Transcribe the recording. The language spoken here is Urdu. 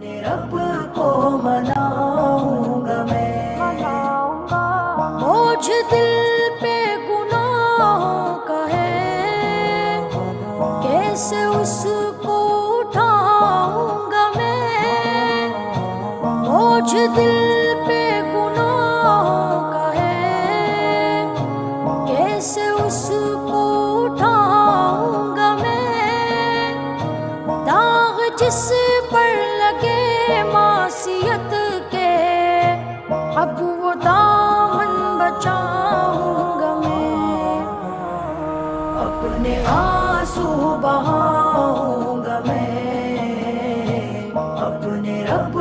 اپنے رب کو مناؤں گا میں، بوجھ دل پہ گناہوں کا ہے، کیسے اس کو اٹھاؤں گا میں، بوجھ دل پہ گناہوں کا ہے، کیسے اس کو اٹھاؤں گا میں، داغ جس پر لگے معصیت کے اب وہ دامن بچاؤں گا میں، اپنے آنسو بہاؤں گا میں، اپنے رب